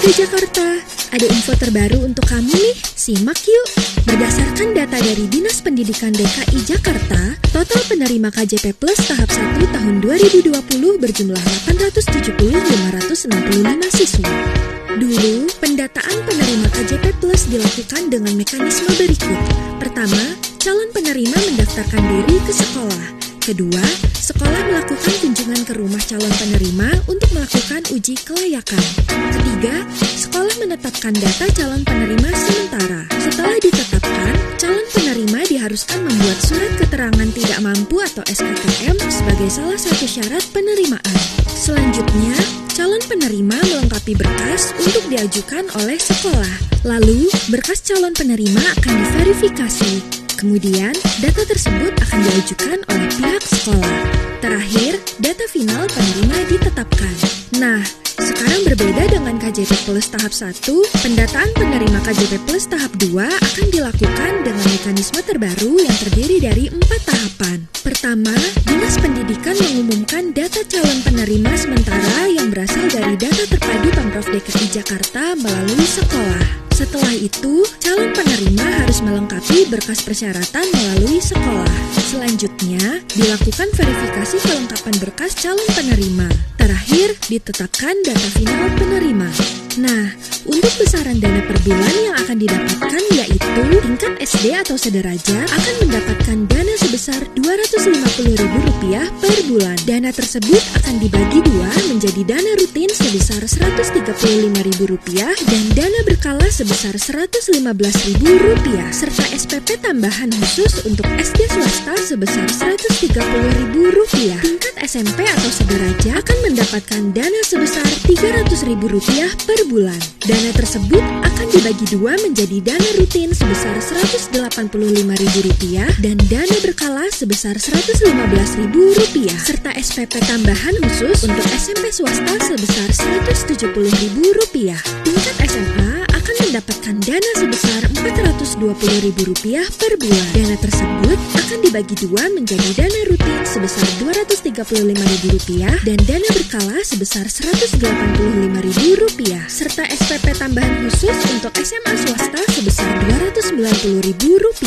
Warga Jakarta, ada info terbaru untuk kamu nih, simak yuk. Berdasarkan data dari Dinas Pendidikan DKI Jakarta, total penerima KJP Plus tahap 1 tahun 2020 berjumlah 870.565 siswa. Dulu, pendataan penerima KJP Plus dilakukan dengan mekanisme berikut. Pertama, calon penerima mendaftarkan diri ke sekolah. Kedua, sekolah melakukan kunjungan ke rumah calon penerima untuk melakukan uji kelayakan. Ketiga, sekolah menetapkan data calon penerima sementara. Setelah ditetapkan, calon penerima diharuskan membuat surat keterangan tidak mampu atau SKTM sebagai salah satu syarat penerimaan. Selanjutnya, calon penerima melengkapi berkas untuk diajukan oleh sekolah. Lalu, berkas calon penerima akan diverifikasi. Kemudian, data tersebut akan diajukan oleh pihak sekolah. Terakhir, data final penerima ditetapkan. Nah, sekarang berbeda dengan KJP Plus tahap 1, pendataan penerima KJP Plus tahap 2 akan dilakukan dengan mekanisme terbaru yang terdiri dari 4 tahapan. Pertama, Dinas Pendidikan mengumumkan data calon penerima sementara yang berasal dari data terpadu Pemprov DKI Jakarta melalui sekolah. Setelah itu, calon penerima harus melengkapi berkas persyaratan melalui sekolah. Selanjutnya, dilakukan verifikasi kelengkapan berkas calon penerima. Terakhir, ditetapkan data final penerima. Nah, untuk besaran dana per bulan yang akan didapatkan yaitu tingkat SD atau sederajat akan mendapatkan dana sebesar Rp250.000 per bulan. Dana tersebut akan dibagi dua menjadi dana rutin sebesar Rp135.000 dan dana berkala sebesar Rp115.000 serta SPP tambahan khusus untuk SD swasta sebesar Rp130.000. Tingkat SMP atau sederajat akan mendapatkan dana sebesar Rp300.000 per bulan. Dana tersebut akan dibagi dua menjadi dana rutin sebesar Rp185.000 dan dana berkala sebesar Rp115.000 serta SPP tambahan khusus untuk SMP swasta sebesar Rp170.000. Tingkat SMA akan mendapatkan dana sebesar Rp420.000 per bulan. Dana tersebut akan dibagi dua menjadi dana rutin sebesar Rp235.000 dan dana berkala sebesar Rp185.000 serta SPP tambahan khusus untuk SMA swasta sebesar Rp290.000.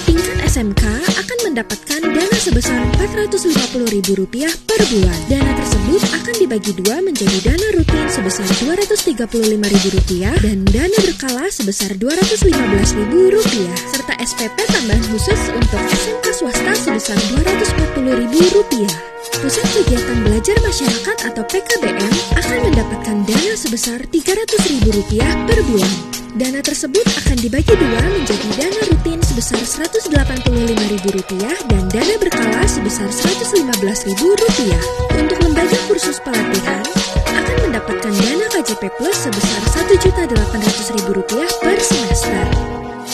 Tingkat SMK akan mendapatkan dana sebesar Rp450.000 per bulan. Dana tersebut akan dibagi dua menjadi dana rutin sebesar Rp235.000 dan dana berkala sebesar Rp215.000 serta SPP tambahan khusus untuk SMK swasta sebesar Rp240.000. Pusat Kegiatan Belajar Masyarakat atau PKBM akan mendapatkan dana sebesar Rp300.000 per bulan. Dana tersebut akan dibagi dua menjadi dana rutin sebesar Rp185.000 dan dana berkala sebesar Rp115.000. Untuk lembaga kursus pelatihan akan mendapatkan dana KJP Plus sebesar Rp1.800.000 per semester.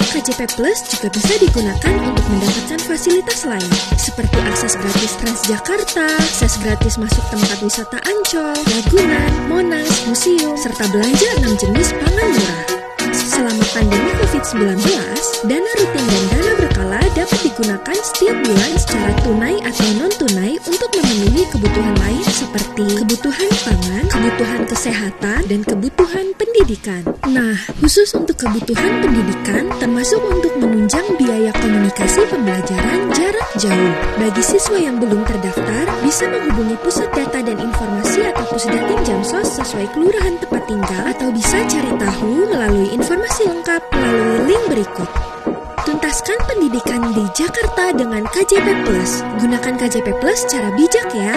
KJP Plus juga bisa digunakan untuk mendapatkan fasilitas lain, seperti akses gratis Transjakarta, akses gratis masuk tempat wisata Ancol, Ragunan, Monas, museum, serta belanja 6 jenis pangan murah. Selama pandemi COVID-19, dana rutin dan dana berkala dapat digunakan setiap bulan secara tunai atau non-tunai untuk memenuhi kebutuhan lain seperti kebutuhan pangan, kebutuhan kesehatan, dan kebutuhan pendidikan. Nah, khusus untuk kebutuhan pendidikan, termasuk untuk menunjang biaya komunikasi pembelajaran jarak jauh. Bagi siswa yang belum terdaftar, bisa menghubungi Pusat Data dan Informasi atau Pusdatin Jamsos sesuai kelurahan tempat tinggal atau bisa cari tahu melalui informasi lengkap melalui link berikut. Tuntaskan pendidikan di Jakarta dengan KJP Plus. Gunakan KJP Plus secara bijak ya.